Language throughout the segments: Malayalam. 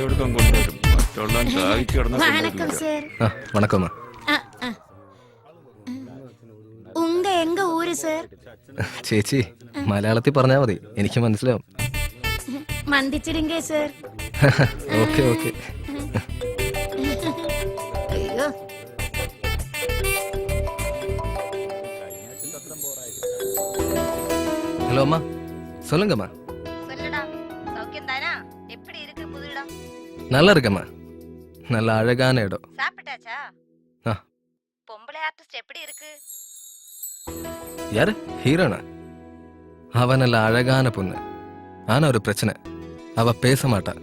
കൊടുക്കാൻ കൊണ്ടുവരും. മറ്റുള്ള ചായക്ക് வணக்கம் சார். வணக்கம்மா. உங்க எங்க ஊரு சார்? ചേച്ചി മലയാളത്തിൽ പറഞ്ഞാൽ മതി, എനിക്ക് മനസ്സിലാവും. മന്ദിച്ചിടുങ്കേ സാർ. Okay okay. അയ്യോ ஹலோ அம்மா, சொல்லுங்கம்மா. சொல்லுடா, சௌக்கியம் தானா? எப்படி இருக்கு புது இடம்? நல்லா இருக்கம்மா, நல்ல அழகான இடம். சாப்பிட்டாச்சா? ஆ. பொம்பளை ஆர்டிஸ்ட் எப்படி இருக்கு? யாரு? ஹீரோனா? அவ நல்ல அழகான பொண்ணு. ஆனா ஒரு பிரச்சனை, அவ பேச மாட்டா.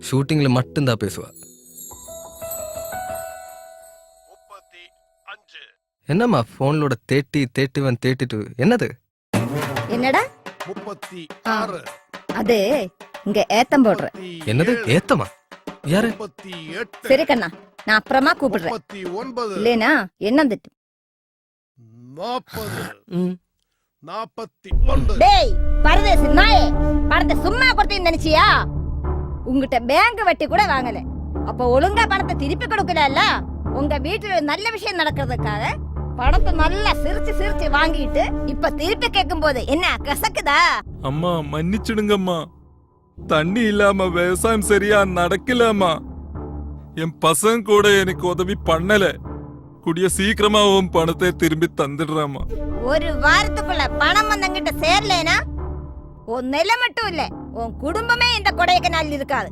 ஷூட்டிங்ல மட்டும்தான் பேசுவா. என்னம்மா போன்லோட 30, 31, 32 என்னது? என்னடா 36 அது இங்க ஏத்தம் போடுற. என்னது ஏத்தமா? யாரு? 38 சரி கண்ணா, நான் அப்புறமா கூப்பிடுறேன். 39 இல்லேனா என்ன திட்டு? 40 41 டேய் பரதேசி நாயே, பணத்தை சும்மா கொடுத்தேன்னு நினைச்சியா? உங்ககிட்ட பேங்க் வட்டி கூட வாங்கல, அப்ப ஒழுங்கா பணத்தை திருப்பி கொடுக்கல. உங்க வீட்டுல நல்ல விஷயம் நடக்கிறதுக்காக பணத்தை நல்லா சிரிச்சு சிரிச்சு வாங்கிட்டு இப்ப திருப்பி கேட்கும் போது என்ன கசக்குதா? அம்மா மன்னிச்சிடுங்கம்மா, தண்ணி இல்லாம விவசாயம் சரியா நடக்கலம்மா. என் பசங்க கூட எனக்கு உதவி பண்ணல. கூடிய சீக்கிரமா உன் பணத்தை திரும்பி தந்துடுறாமா. ஒரு வாரத்துக்குள்ள பணம் வந்தங்கிட்ட சேரலேனா உன் நிலை மட்டும் இல்ல, உன் குடும்பமே இந்த கொடைக்கானல் இருக்காது.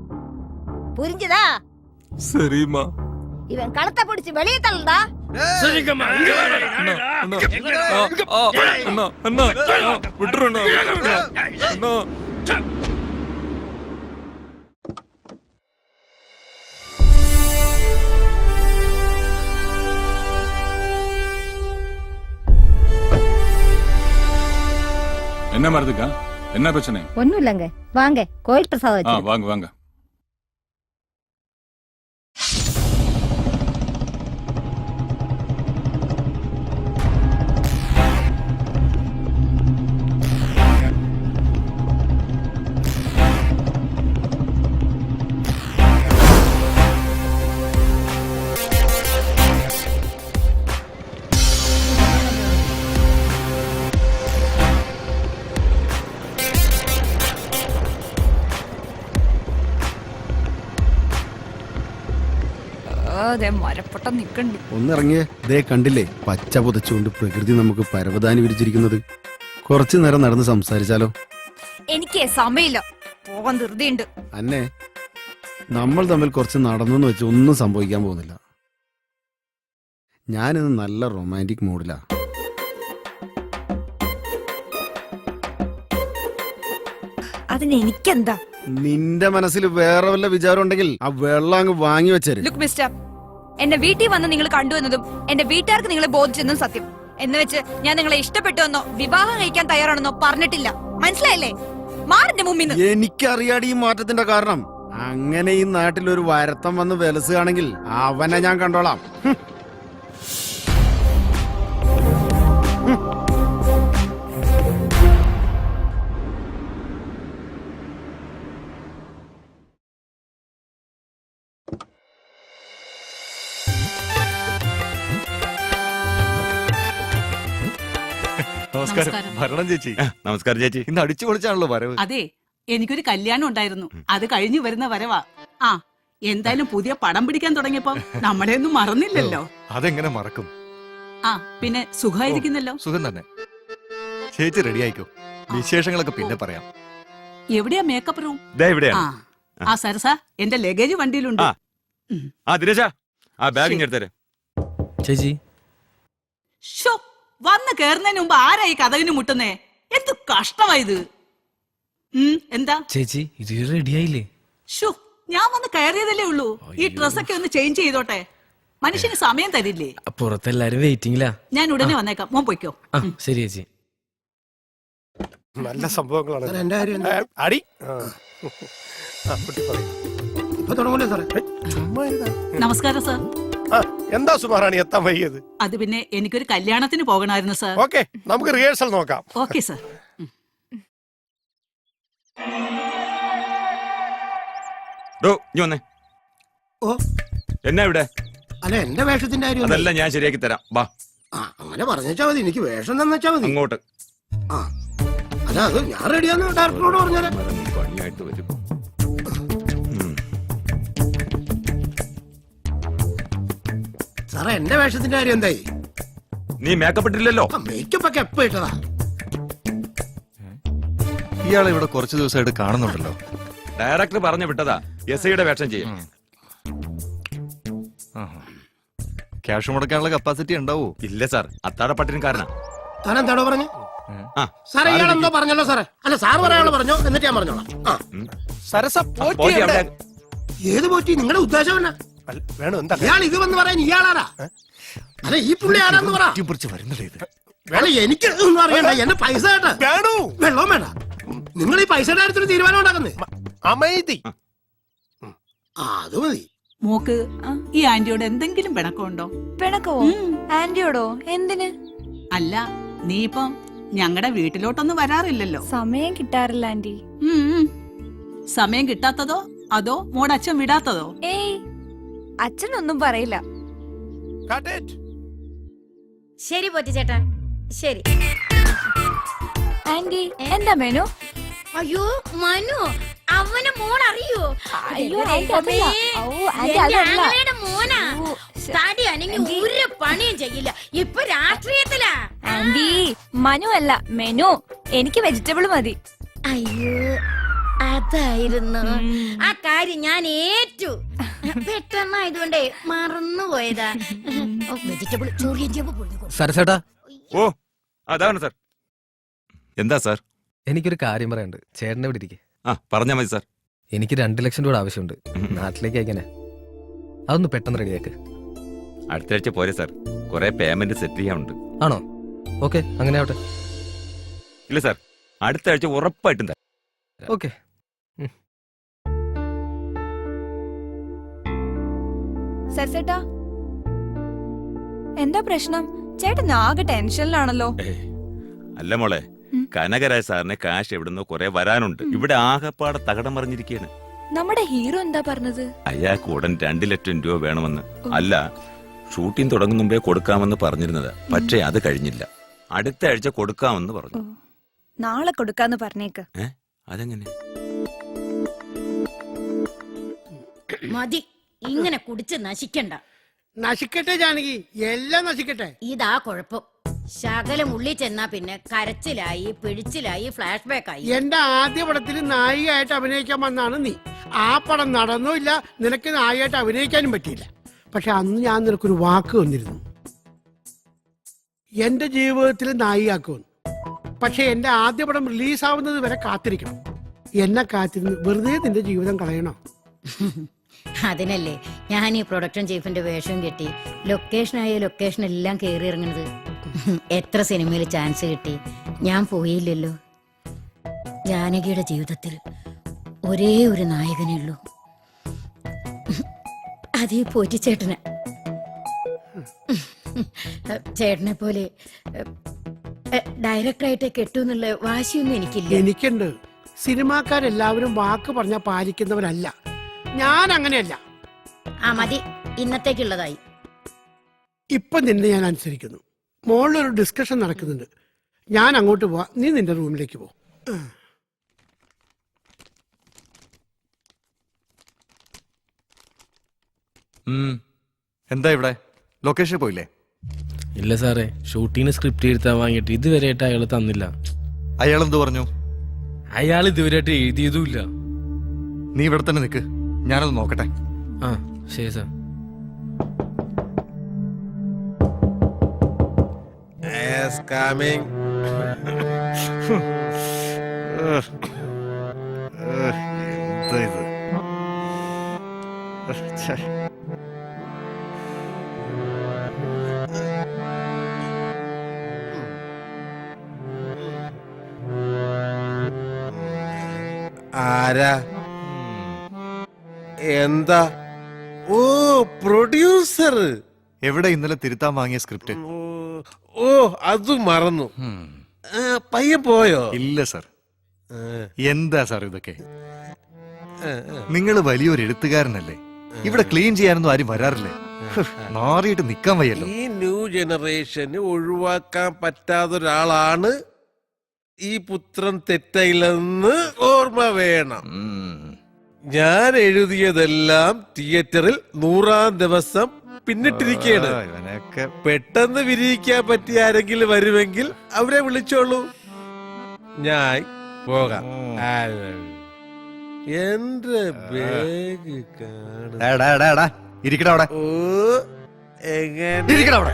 புரிஞ்சுதா? சரிம்மா. இவன் கழுத்தை பிடிச்சு வெளியே தள்ளுடா. விட்டுருண்ணா. என்ன மருதுக்கா, என்ன பிரச்சனை? ஒண்ணும் இல்லங்க, வாங்க கோயில் பிரசாதம் வச்சு. வாங்க வாங்க. മരപ്പൊട്ടം നിക്കണ്ട്. ഒന്നിറങ്ങിയേ, ദേ കണ്ടില്ലേ പച്ച പുതച്ചുകൊണ്ട് പ്രകൃതി നമുക്ക് പരവതാനി വിരിച്ചിരിക്കുന്നത്. കുറച്ചു നേരം നടന്ന് സംസാരിച്ചാലോ? എനിക്ക് സമയമില്ല, പോകാൻ ധൃതിയുണ്ട്. അന്നെ നമ്മൾ തമ്മിൽ കുറച്ച് നടന്നെന്ന് വെച്ച് ഒന്നും സംഭവിക്കാൻ പോകുന്നില്ല. ഞാനിന്ന് നല്ല റൊമാൻറ്റിക് മൂഡിലാ. അതിന് എനിക്കെന്താ? നിന്റെ മനസ്സിൽ വേറെ വല്ല വിചാരം ഉണ്ടെങ്കിൽ ആ വെള്ളം അങ്ങ് വാങ്ങി വെച്ചേര്. ലുക്ക് മിസ്റ്റർ, എന്റെ വീട്ടിൽ വന്ന് നിങ്ങൾ കണ്ടുവന്നതും എന്റെ വീട്ടുകാർക്ക് നിങ്ങളെ ബോധിച്ചെന്നും സത്യം. എന്ന് വെച്ച് ഞാൻ നിങ്ങളെ ഇഷ്ടപ്പെട്ടുവെന്നോ വിവാഹം കഴിക്കാൻ തയ്യാറാണെന്നോ പറഞ്ഞിട്ടില്ല. മനസ്സിലായില്ലേ? മാറിന്റെ മുമ്പിൽ. എനിക്കറിയാടി ഈ മാറ്റത്തിന്റെ കാരണം. അങ്ങനെ ഈ നാട്ടിൽ ഒരു വരത്തം വന്ന് വിലസുകയാണെങ്കിൽ അവനെ ഞാൻ കണ്ടോളാം. നമസ്കാരം. ഭരണം ചേച്ചി. നമസ്കാരം ചേച്ചി. ഇന്ന് അടിച്ചു പൊളിച്ചാണല്ലോ വരവ്. അതെ, എനിക്കൊരു കല്യാണം ഉണ്ടായിരുന്നു, അത് കഴിഞ്ഞു വരുന്ന വരവാ. ആ എന്തായാലും പുതിയ പടം പിടിക്കാൻ തുടങ്ങിയപ്പോ നമ്മളെ ഒന്നും മറന്നില്ലല്ലോ. അതെങ്ങനെ മറക്കും? ആ പിന്നെ സുഖമായിരിക്കുന്നല്ലോ? സുഖം തന്നെ. ചേച്ചി റെഡി ആയിക്കോ, വിശേഷങ്ങളൊക്കെ പിന്നെ പറയാം. എവിടെയാ മേക്കപ്പ് റൂം? ഇവിടെയാണ്. ആ സരസ, എന്റെ ലഗേജ് വണ്ടിയിലുണ്ട്. ദിനേശ, ആ ബാഗ് എടുത്തരാ. ചേച്ചി ഷോ, വന്ന് കേറുന്നതിന് മുമ്പ് ആരായി കഥകിന് മുട്ടുന്നേ? എന്ത് കഷ്ടമായത്. എന്താ ചേച്ചി ഇത് റെഡിയായില്ലേ? ഷോ, ഞാൻ വന്ന് കയറിയതല്ലേ ഉള്ളൂ. ഈ ഡ്രസ്സൊക്കെ ഒന്ന് ചേഞ്ച് ചെയ്തോട്ടെ. മനുഷ്യന് സമയം തരില്ലേ? പുറത്തെല്ലാരും വെയിറ്റിംഗിലാ. ഞാൻ ഉടനെ വന്നേക്കാം, മോൻ പൊയ്ക്കോ. ശരി ചേച്ചി. നല്ല സംഭവങ്ങളാണ്. അടി നമസ്കാരം സാർ. എന്താ സുമാറാണി എത്താൻ വൈകിയത്? അത് പിന്നെ എനിക്കൊരു കല്യാണത്തിന് പോകണമായിരുന്നു സാർ. ഓക്കെ, നമുക്ക് റിഹേഴ്സൽ നോക്കാം. Okay sir. ഡോ ഇനി വന്നേ. ഓ എന്നാ ഇവിടെ? അല്ല എന്റെ വേഷത്തിന്റെ കാര്യം എന്തായി? അതെല്ലാം ഞാൻ ശരിയാക്കി തരാം. വാ ആ അങ്ങനെ പറഞ്ഞാ മതി, എനിക്ക് വേഷം തന്നെച്ചാ മതി. അങ്ങോട്ട്. ആ അല്ല അത് ഞാൻ റെഡിയാന്ന് ഡയറക്ടറോട് പറഞ്ഞാലേ. മരം പണിയായിട്ട് വരും. സാറേ എന്റെ വേഷത്തിന്റെ കാര്യം എന്തായി? നീ മേക്കപ്പ് ഇട്ടില്ലല്ലോ. മേക്കപ്പ് ഒക്കെ എപ്പോ ഇട്ടതാ? ഇയാളെ ഇവിടെ കുറച്ച് ദിവസമായിട്ട് കാണുന്നുണ്ടല്ലോ. ഡയറക്ടർ പറഞ്ഞു വിട്ടതാ എസ് ഐയുടെ വേഷം ചെയ്യും. ക്യാഷ് മുടക്കാനുള്ള കപ്പാസിറ്റി ഉണ്ടാവോ? ഇല്ല സാർ, അത്താഴപ്പട്ടിനിക്കാരനാ. താൻ എന്താണോ പറഞ്ഞു? ആ, സാറേ ഇയാളെന്തോ പറഞ്ഞല്ലോ സാറേ. അല്ല സാർ പറയാനുള്ള പറഞ്ഞോ, എന്നിട്ട് ഞാൻ പറഞ്ഞോളാം. ആ പോറ്റി അവിടെ. ഏത് പോറ്റി? നിങ്ങളുടെ ഉദ്ദേശം എന്നാ? ഇയാൾ ഇത് വന്ന് പറയാൻ ഇയാളാരാ? അല്ല ഈ പുള്ളി ആരാന്ന് പറ. വേണ എനിക്ക് ഒന്നും അറിയണ്ട, എന്റെ പൈസ കേട്ടാ വെള്ളവും വേണ്ട. നിങ്ങൾ ഈ പൈസയുടെ കാര്യത്തിൽ തീരുമാനം ഉണ്ടാക്കുന്നേ. അത് മതി. മോക്ക് ഈ ആന്റിയോട് എന്തെങ്കിലും പിണക്കമുണ്ടോ? പിണക്കോ? ആന്റിയോടോ? എന്തിന്? അല്ല നീ ഇപ്പം ഞങ്ങളുടെ വീട്ടിലോട്ടൊന്നും വരാറില്ലല്ലോ. സമയം കിട്ടാറില്ല ആന്റി. സമയം കിട്ടാത്തതോ അതോ മോടെ അച്ഛൻ വിടാത്തതോ? ഏയ്, അച്ഛനൊന്നും പറയില്ല. ശരി പോറ്റി ചേട്ടാ, ശരി. ആന്റി എന്താ മെനു? അയ്യോ മനു, അവനെ മോൾ അറിയോ? അയ്യോ, എന്റെ ആന്റി അതല്ല. ദൈവമേ, ഓ, ആന്റി എന്റെ അതല്ല. ആങ്ങളയുടെ മോനാ. ഓ, ശ്ശെ. തടി അനങ്ങി ഒരു പണിയും ചെയ്യില്ല, ഇപ്പൊ രാഷ്ട്രീയത്തിലാ. ആന്റി മനു അല്ല, മെനു. എനിക്ക് വെജിറ്റബിൾ മതി. അയ്യോ അതായിരുന്നു ആ കാര്യം, ഞാൻ ഏറ്റു. പെട്ടെന്നായതുകൊണ്ടേ മറന്നുപോയതാ. വെജിറ്റബിൾ സരസേട്ടാ, ഓ അതാണ് സാർ. എന്താ സാർ? എനിക്കൊരു കാര്യം പറയാനുണ്ട്. ചേട്ടനെ ഇവിടെ ഇരിക്കെ. ആ പറഞ്ഞാ മതി സാർ. എനിക്ക് 2 ലക്ഷം രൂപ ആവശ്യമുണ്ട്. നാട്ടിലേക്ക് അയക്കാനാ. അതൊന്ന് പെട്ടെന്ന് റെഡിയാക്ക്. അടുത്ത ആഴ്ച പോരെ സാർ, കുറെ പേയ്മെന്റ് സെറ്റ് ചെയ്യാനുണ്ട്. ആണോ? ഓക്കെ, അങ്ങനെ ആവട്ടെ. ഇല്ല സാർ, അടുത്ത ആഴ്ച ഉറപ്പായിട്ടും തരാം. ഓക്കെ. സരസേട്ടാ, എന്താ പ്രശ്നം? ചേട്ടൻ ആകെ ടെൻഷനിലാണല്ലോ. അല്ല മോളെ, കനകരാജ് സാറിന് കാശ് എവിടുന്നോ കുറെ വരാനുണ്ട്. ഇവിടെ ആകെപ്പാടെ തകടം മറിഞ്ഞിരിക്കുകയാണ്. നമ്മുടെ ഹീറോ എന്താ പറഞ്ഞത്? അയാൾക്ക് ഉടൻ 2 ലക്ഷം രൂപ വേണമെന്ന്. അല്ല, ഷൂട്ടിംഗ് തുടങ്ങും മുമ്പേ കൊടുക്കാമെന്ന് പറഞ്ഞിരുന്നത്. പക്ഷേ അത് കഴിഞ്ഞില്ല. അടുത്ത ആഴ്ച കൊടുക്കാമെന്ന് പറഞ്ഞു. നാളെ കൊടുക്കാന്ന് പറഞ്ഞേക്ക്. അതെങ്ങനെ? മതി, ഇങ്ങനെ കുടിച്ച് നശിക്കണ്ട. നശിക്കട്ടെ ജാനകി, എല്ലാം നശിക്കട്ടെ. ഇതാ കുഴപ്പം. ശകലം ഉള്ളി ചെന്നാ പിന്നെ കരച്ചിലായി, പിഴിച്ചിലായി, ഫ്ലാഷ് ബാക്ക് ആയി. എന്റെ ആദ്യ പടത്തിൽ നായികയായിട്ട് അഭിനയിക്കാൻ വന്നാണ് നീ. ആ പടം നടന്നുമില്ല, നിനക്ക് നായികയായിട്ട് അഭിനയിക്കാനും പറ്റിയില്ല. പക്ഷെ അന്ന് ഞാൻ നിനക്കൊരു വാക്ക് വന്നിരുന്നു, എന്റെ ജീവിതത്തിൽ നായികയാക്കുമെന്ന്. പക്ഷെ എന്റെ ആദ്യ പടം റിലീസാവുന്നത് വരെ കാത്തിരിക്കണം. എന്നെ കാത്തിരുന്ന് വെറുതെ നിന്റെ ജീവിതം കളയണോ? അതിനല്ലേ ഞാൻ ഈ പ്രൊഡക്ഷൻ ചീഫിന്റെ വേഷം കെട്ടി ലൊക്കേഷനായ ലൊക്കേഷൻ എല്ലാം കയറി ഇറങ്ങുന്നത്. എത്ര സിനിമയിൽ ചാൻസ് കിട്ടി, ഞാൻ പോയില്ലല്ലോ. ജാനകിയുടെ ജീവിതത്തിൽ ഒരേ ഒരു നായകനേ ഉള്ളൂ, അത് ഈ പോറ്റിച്ചേട്ടന്. ചേട്ടനെ പോലെ ഡയറക്ടറായിട്ട് കെട്ടൂന്നുള്ള വാശിയൊന്നും എനിക്കില്ല. എനിക്കുണ്ട്. സിനിമാക്കാരെല്ലാവരും വാക്ക് പറഞ്ഞാൽ പാലിക്കുന്നവരല്ല. ഞാൻ അങ്ങനെയല്ല. ആ മതി, ഇന്നത്തേക്കുള്ളതായി. ഇപ്പൊ നിന്നെ ഞാൻ അനുസരിക്കുന്നു. മോളിലൊരു ഡിസ്കഷൻ നടക്കുന്നുണ്ട്, ഞാൻ അങ്ങോട്ട് പോവാ, നീ നിന്റെ റൂമിലേക്ക് പോ. എന്താ ഇവിടെ ലൊക്കേഷൻ പോയില്ലേ? ഇല്ല സാറേ, ഷൂട്ടിങ്ങിന് സ്ക്രിപ്റ്റ് എഴുതാൻ വാങ്ങിയിട്ട് ഇതുവരെയായിട്ട് അയാൾ തന്നില്ല. അയാൾ എന്ത് പറഞ്ഞു? അയാൾ ഇതുവരെയായിട്ട് എഴുതിയതുമില്ല. നീ ഇവിടെ തന്നെ നിൽക്ക്, ഞാനത് നോക്കട്ടെ. ആ ശരി സാർ. ആരാ? എന്താ? ഓ പ്രൊഡ്യൂസർ. എവിടെ ഇന്നലെ തിരുത്താൻ വാങ്ങിയ സ്ക്രിപ്റ്റ്? ഓ അത് മറന്നു. പയ്യൻ പോയോ? ഇല്ല സാർ. എന്താ സാർ ഇതൊക്കെ? നിങ്ങൾ വലിയൊരു എഴുത്തുകാരനല്ലേ? ഇവിടെ ക്ലീൻ ചെയ്യാനൊന്നും ആരും വരാറില്ലേ? നാറിയിട്ട് നിക്കാൻ വയ്യല്ലോ. ഈ ന്യൂ ജനറേഷന് ഒഴിവാക്കാൻ പറ്റാത്തൊരാളാണ് ഈ പുത്രൻ തെറ്റയില്ലെന്ന് ഓർമ്മ വേണം. ഞാൻ എഴുതിയതെല്ലാം തിയേറ്ററിൽ 100-ാം ദിവസം പിന്നിട്ടിരിക്കുകയാണ്. ഇവനൊക്കെ പെട്ടെന്ന് വിരിയിക്കാൻ പറ്റിയ ആരെങ്കിലും വരുമെങ്കിൽ അവരെ വിളിച്ചോളൂ. ഞാൻ പോകാം. എന്റെ ബാഗ് കാണും. ഇരിക്കടാ അവിടെ. ഓ എങ്ങനെ ഇരിക്കടാ അവിടെ.